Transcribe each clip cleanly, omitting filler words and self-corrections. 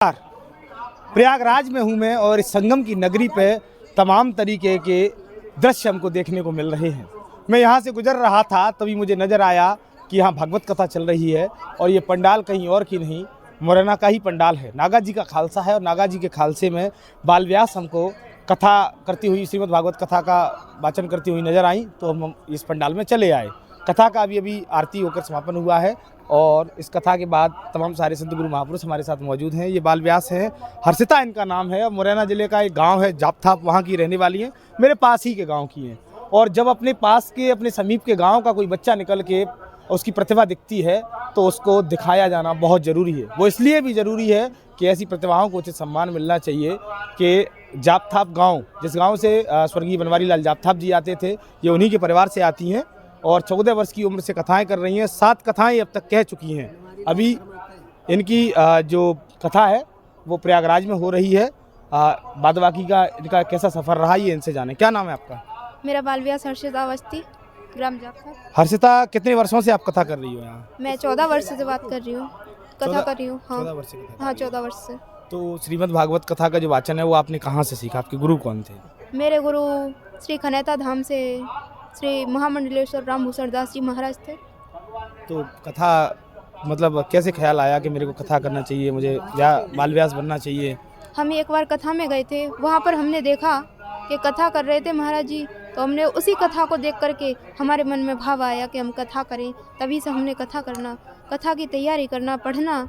प्रयागराज में हूँ मैं और इस संगम की नगरी पे तमाम तरीके के दृश्य हमको देखने को मिल रहे हैं। मैं यहाँ से गुजर रहा था तभी मुझे नज़र आया कि यहाँ भागवत कथा चल रही है और ये पंडाल कहीं और की नहीं, मुरैना का ही पंडाल है। नागा जी का खालसा है और नागा जी के खालसे में बाल व्यास हमको कथा करती हुई, श्रीमद् भागवत कथा का वाचन करती हुई नज़र आई, तो हम इस पंडाल में चले आए। कथा का अभी आरती होकर समापन हुआ है और इस कथा के बाद तमाम सारे संत गुरु महापुरुष हमारे साथ मौजूद हैं। ये बाल व्यास हैं, हर्षिता इनका नाम है और मुरैना ज़िले का एक गांव है जापथाप, वहाँ की रहने वाली हैं, मेरे पास ही के गांव की हैं। और जब अपने पास के, अपने समीप के गांव का कोई बच्चा निकल के उसकी प्रतिभा दिखती है तो उसको दिखाया जाना बहुत ज़रूरी है। वो इसलिए भी ज़रूरी है कि ऐसी प्रतिभाओं को उचित सम्मान मिलना चाहिए कि जापथाप गाँव, जिस गाँव से स्वर्गीय बनवारी लाल जापथाप जी आते थे, ये उन्हीं के परिवार से आती हैं और 14 वर्ष की उम्र से कथाएं कर रही हैं। 7 कथाएं अब तक कह चुकी हैं। अभी इनकी जो कथा है वो प्रयागराज में हो रही है। बाद बाकी का इनका कैसा सफ़र रहा ये इनसे जाने। क्या नाम है आपका? मेरा बाल व्यास हर्षिता अवस्थी, ग्राम जापथाप। हर्षिता, कितने वर्षों से आप कथा कर रही हो यहाँ? मैं 14 वर्ष से बात कर रही हूँ, कथा कर रही हूँ। हाँ 14 वर्ष से कथा। हाँ 14 वर्ष से। तो श्रीमद् भागवत कथा का जो वाचन है वो आपने कहाँ से सीखा? आपके गुरु कौन थे? मेरे गुरु श्री खनेता धाम से श्री महामंडलेश्वर राम भूषण दास जी महाराज थे। तो कथा मतलब कैसे ख्याल आया कि मेरे को कथा करना चाहिए, मुझे या बाल व्यास बनना चाहिए? हम एक बार कथा में गए थे, वहाँ पर हमने देखा कि कथा कर रहे थे महाराज जी, तो हमने उसी कथा को देख करके हमारे मन में भाव आया कि हम कथा करें। तभी से हमने कथा करना, कथा की तैयारी करना, पढ़ना,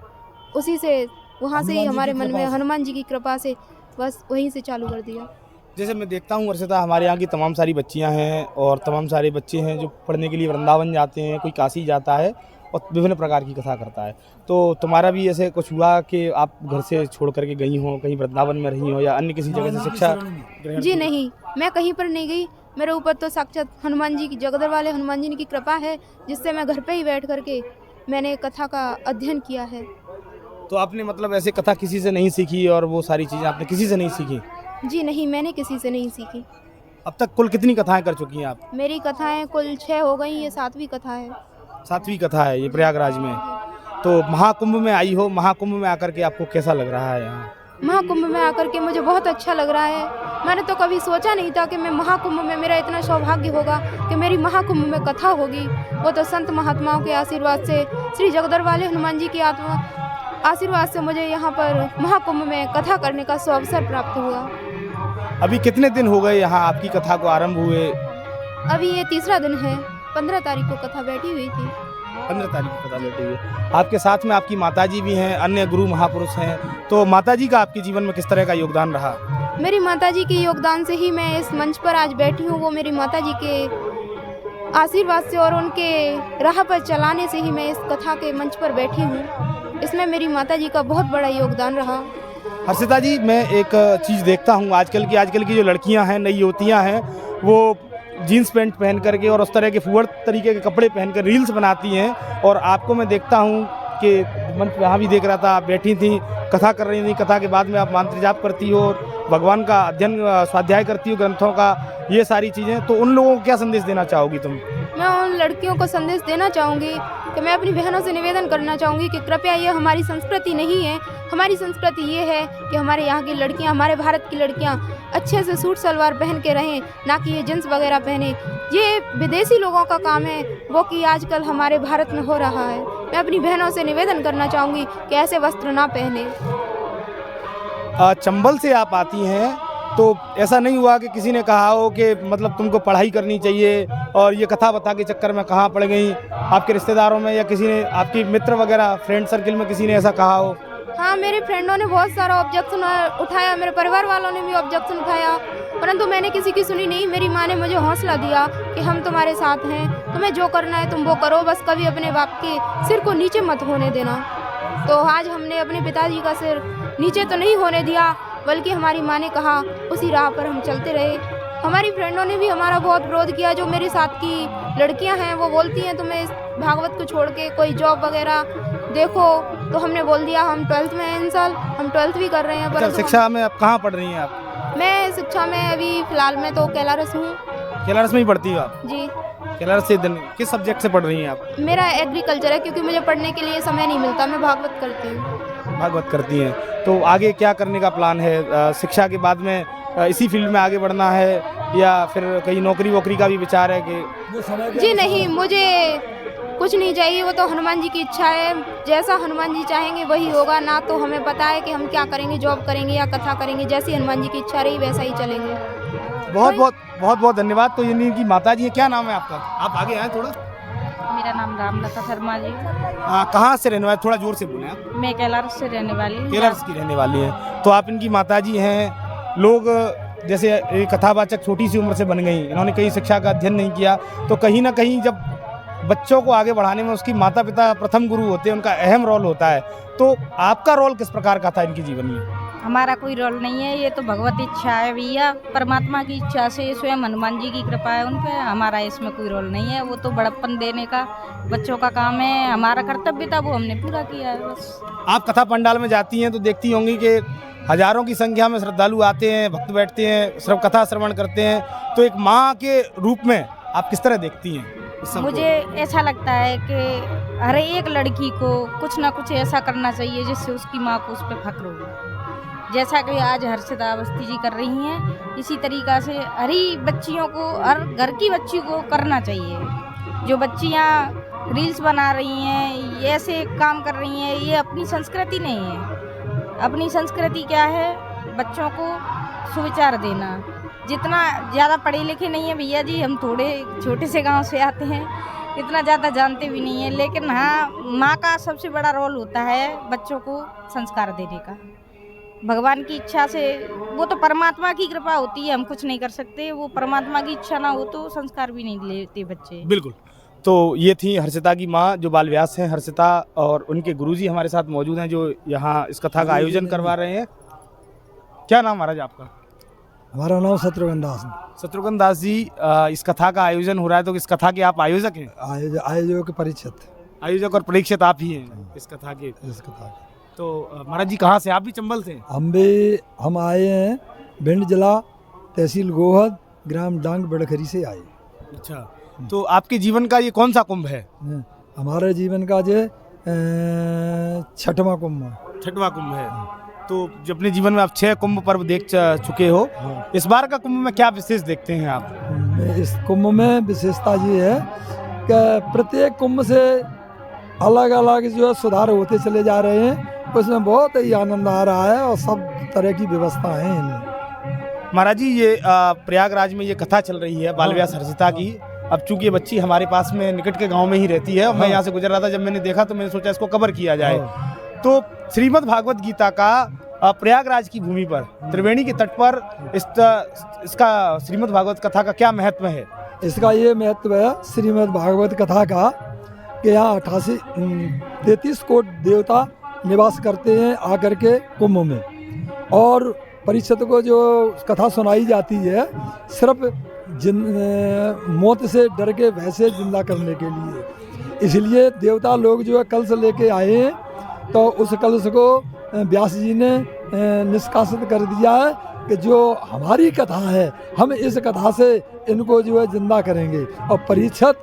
उसी से वहाँ से ही हमारे मन में हनुमान जी की कृपा से बस वहीं से चालू कर दिया। जैसे मैं देखता हूँ हर्षिता, हमारे यहाँ की तमाम सारी बच्चियाँ हैं और तमाम सारे बच्चे हैं जो पढ़ने के लिए वृंदावन जाते हैं, कोई काशी जाता है और विभिन्न प्रकार की कथा करता है। तो तुम्हारा भी ऐसे कुछ हुआ कि आप घर से छोड़ करके गई हो, कहीं वृंदावन में रही हो या अन्य किसी जगह से शिक्षा ग्रहण? जी नहीं, मैं कहीं पर नहीं गई। मेरे ऊपर तो साक्षात हनुमान जी की, जगदर वाले हनुमान जी की कृपा है, जिससे मैं घर पे ही बैठ करके मैंने कथा का अध्ययन किया है। तो आपने मतलब ऐसे कथा किसी से नहीं सीखी और वो सारी चीज़ें आपने किसी से नहीं सीखी? जी नहीं, मैंने किसी से नहीं सीखी। अब तक कुल कितनी कथाएं कर चुकी हैं आप? मेरी कथाएं कुल 6 हो गई, ये 7वीं कथा है। 7वीं कथा है ये प्रयागराज में। तो महाकुंभ में आई हो, महाकुंभ में आकर के आपको कैसा लग रहा है यहाँ? महाकुंभ में आकर के मुझे बहुत अच्छा लग रहा है। मैंने तो कभी सोचा नहीं था कि मैं महाकुंभ में, मेरा इतना सौभाग्य होगा कि मेरी महाकुंभ में कथा होगी। वो तो संत महात्माओं के आशीर्वाद से, श्री जगदर वाले हनुमान जी की आशीर्वाद से मुझे यहाँ पर महाकुंभ में कथा करने का अवसर प्राप्त हुआ। अभी कितने दिन हो गए यहाँ आपकी कथा को आरंभ हुए? अभी ये 3रा दिन है। 15 तारीख को कथा बैठी हुई थी। 15 तारीख को कथा बैठी हुई है। आपके साथ में आपकी माताजी भी हैं, अन्य गुरु महापुरुष हैं, तो माताजी का आपके जीवन में किस तरह का योगदान रहा? मेरी माताजी के योगदान से ही मैं इस मंच पर आज बैठी हूँ। वो मेरी माताजी के आशीर्वाद से और उनके राह पर चलाने से ही मैं इस कथा के मंच पर बैठी हूँ। इसमें मेरी माताजी का बहुत बड़ा योगदान रहा। हर्षिता जी, मैं एक चीज़ देखता हूँ आजकल की जो लड़कियाँ हैं, नई युवतियाँ हैं, वो जीन्स पैंट पहन करके और उस तरह के फुअर तरीके के कपड़े पहनकर रील्स बनाती हैं और आपको मैं देखता हूँ कि मंच पे यहाँ भी देख रहा था, आप बैठी थी, कथा कर रही थी, कथा के बाद में आप मंत्र जाप करती हो, भगवान का अध्ययन स्वाध्याय करती हो, ग्रंथों का, ये सारी चीज़ें। तो उन लोगों को क्या संदेश देना चाहोगी तुम? मैं उन लड़कियों को संदेश देना चाहूँगी कि मैं अपनी बहनों से निवेदन करना चाहूँगी कि कृपया ये हमारी संस्कृति नहीं है। हमारी संस्कृति ये है कि हमारे यहाँ की लड़कियाँ, हमारे भारत की लड़कियाँ अच्छे से सूट सलवार पहन के रहें, ना कि ये जींस वगैरह पहने। ये विदेशी लोगों का काम है, वो कि आजकल हमारे भारत में हो रहा है। मैं अपनी बहनों से निवेदन करना चाहूँगी कि ऐसे वस्त्र ना पहने। चंबल से आप आती हैं, तो ऐसा नहीं हुआ कि किसी ने कहा हो कि मतलब तुमको पढ़ाई करनी चाहिए और ये कथा बता के चक्कर में कहाँ पड़ गई, आपके रिश्तेदारों में या किसी ने, आपकी मित्र वगैरह फ्रेंड सर्किल में किसी ने ऐसा कहा हो? हाँ, मेरे फ्रेंडों ने बहुत सारा ऑब्जेक्शन उठाया, मेरे परिवार वालों ने भी ऑब्जेक्शन उठाया, परंतु मैंने किसी की सुनी नहीं। मेरी माँ ने मुझे हौसला दिया कि हम तुम्हारे साथ हैं, तुम्हें जो करना है तुम वो करो, बस कभी अपने बाप के सिर को नीचे मत होने देना। तो आज हमने अपने पिताजी का सिर नीचे तो नहीं होने दिया, बल्कि हमारी माँ ने कहा उसी राह पर हम चलते रहे। हमारी फ्रेंडों ने भी हमारा बहुत विरोध किया। जो मेरे साथ की लड़कियां हैं वो बोलती हैं तुम्हें इस भागवत को छोड़ के कोई जॉब वगैरह देखो, तो हमने बोल दिया हम 12th में हैं, इन साल हम 12th भी कर रहे हैं। पर शिक्षा में आप कहाँ पढ़ रही हैं आप? मैं शिक्षा में अभी फिलहाल में तो कैलारस हूँ। कैलारस में ही पढ़ती हो आप? जी। कैलारस से किस सब्जेक्ट से पढ़ रही हैं आप? मेरा एग्रीकल्चर है, क्योंकि मुझे पढ़ने के लिए समय नहीं मिलता, मैं भागवत करती हूँ। भागवत करती हैं, तो आगे क्या करने का प्लान है? शिक्षा के बाद में इसी फील्ड में आगे बढ़ना है या फिर कहीं नौकरी वोकरी का भी विचार है कि? जी नहीं, मुझे कुछ नहीं चाहिए, वो तो हनुमान जी की इच्छा है। जैसा हनुमान जी चाहेंगे वही होगा। ना तो हमें पता है कि हम क्या करेंगे, जॉब करेंगे या कथा करेंगे। जैसी हनुमान जी की इच्छा रही वैसा ही चलेंगे। बहुत बहुत धन्यवाद। तो ये की माता जी है, क्या नाम है आपका? आप आगे आए थोड़ा। मेरा नाम रामलता शर्मा जी। कहाँ से रहने वाले? थोड़ा जोर से बोलें आप। मैं कैलाश से रहने वाली हूँ। केरल की रहने वाली हैं। तो आप इनकी माता जी हैं। लोग जैसे एक कथावाचक छोटी सी उम्र से बन गई, इन्होंने कहीं शिक्षा का अध्ययन नहीं किया, तो कहीं ना कहीं जब बच्चों को आगे बढ़ाने में उसकी माता पिता प्रथम गुरु होते हैं, उनका अहम रोल होता है। तो आपका रोल किस प्रकार का था इनके जीवन में? हमारा कोई रोल नहीं है, ये तो भगवत इच्छा है भैया, परमात्मा की इच्छा से, स्वयं हनुमान जी की कृपा है उन पे। हमारा इसमें कोई रोल नहीं है। वो तो बड़प्पन देने का बच्चों का काम है। हमारा कर्तव्य था, वो हमने पूरा किया है बस। आप कथा पंडाल में जाती हैं तो देखती होंगी कि हजारों की संख्या में श्रद्धालु आते हैं, भक्त बैठते हैं, श्रव कथा श्रवण करते हैं। तो एक माँ के रूप में आप किस तरह देखती हैं इस सबको? मुझे ऐसा लगता है कि हर एक लड़की को कुछ ना कुछ ऐसा करना चाहिए जिससे उसकी माँ को उस पर फक्र हो। जैसा कि आज हर्षिता अवस्थी जी कर रही हैं, इसी तरीक़ा से हर ही बच्चियों को, हर घर की बच्ची को करना चाहिए। जो बच्चियाँ रील्स बना रही हैं, ये ऐसे काम कर रही हैं, ये अपनी संस्कृति नहीं है। अपनी संस्कृति क्या है? बच्चों को सुविचार देना। जितना ज़्यादा पढ़े लिखे नहीं है भैया जी, हम थोड़े छोटे से गांव से आते हैं, इतना ज़्यादा जानते भी नहीं है। लेकिन हाँ, माँ का सबसे बड़ा रोल होता है बच्चों को संस्कार देने का। भगवान की इच्छा से, वो तो परमात्मा की कृपा होती है, हम कुछ नहीं कर सकते। वो परमात्मा की इच्छा ना हो तो संस्कार भी नहीं लेते बच्चे। बिल्कुल। तो ये थी हर्षिता की माँ जो बाल व्यास हैं हर्षिता, और उनके गुरुजी हमारे साथ मौजूद हैं जो यहाँ इस कथा का आयोजन करवा रहे हैं। क्या नाम महाराज आपका? हमारा नाम शत्रुघ्न दास। शत्रुघ्न दास जी, इस कथा का आयोजन हो रहा है, तो इस कथा के आप आयोजक हैं? आयोजक परीक्षित। आयोजक और परीक्षित आप ही हैं इस कथा के? इस कथा तो महाराज जी कहाँ से? आप भी चंबल से? हम आए हैं भिंड जिला, तहसील गोहद, ग्राम डांग बड़खरी से आए। अच्छा, तो आपके जीवन का ये कौन सा कुंभ है? हमारे जीवन का जो छठवां कुंभ। छठवां कुंभ है। तो जो अपने जीवन में आप 6 कुंभ पर्व देख चुके हो, इस बार का कुंभ में क्या विशेष देखते हैं आप? इस कुंभ में विशेषता ये है कि प्रत्येक कुंभ से अलग अलग जो है सुधार होते चले जा रहे हैं। उसमें बहुत ही आनंद आ रहा है और सब तरह की व्यवस्था है इनमें। महाराज जी, ये प्रयागराज में ये कथा चल रही है बाल व्यास हर्षिता की। अब चूंकि ये बच्ची हमारे पास में निकट के गांव में ही रहती है और मैं यहाँ से गुजर रहा था, जब मैंने देखा तो मैंने सोचा इसको कवर किया जाए। तो श्रीमद् भागवत गीता का प्रयागराज की भूमि पर, त्रिवेणी के तट पर इसका श्रीमद् भागवत कथा का क्या महत्व है? इसका ये महत्व है श्रीमद् भागवत कथा का कि यहाँ 33 कोटि देवता निवास करते हैं आकर के कुंभ में, और परीक्षित को जो कथा सुनाई जाती है सिर्फ मौत से डर के वैसे जिंदा करने के लिए। इसलिए देवता लोग जो है कलश लेके आए हैं, तो उस कलश को व्यास जी ने निष्कासित कर दिया है कि जो हमारी कथा है, हम इस कथा से इनको जो है जिंदा करेंगे। और परीक्षित,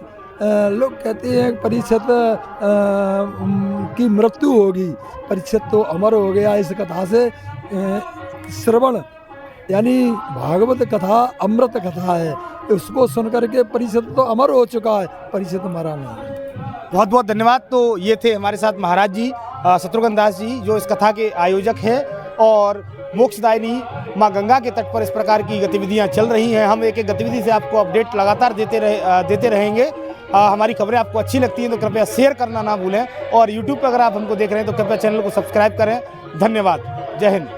लोग कहते हैं परीक्षित की मृत्यु होगी, परीक्षित तो अमर हो गया इस कथा से। श्रवण यानी भागवत कथा अमृत कथा है, उसको सुनकर के परीक्षित तो अमर हो चुका है, परीक्षित मरा नहीं। बहुत बहुत धन्यवाद। तो ये थे हमारे साथ महाराज जी शत्रुघ्न दास जी, जो इस कथा के आयोजक हैं, और मोक्षदायिनी माँ गंगा के तट पर इस प्रकार की गतिविधियाँ चल रही हैं। हम एक एक गतिविधि से आपको अपडेट लगातार देते रहेंगे। हमारी खबरें आपको अच्छी लगती हैं तो कृपया शेयर करना ना भूलें, और यूट्यूब पर अगर आप हमको देख रहे हैं तो कृपया चैनल को सब्सक्राइब करें। धन्यवाद। जय हिंद।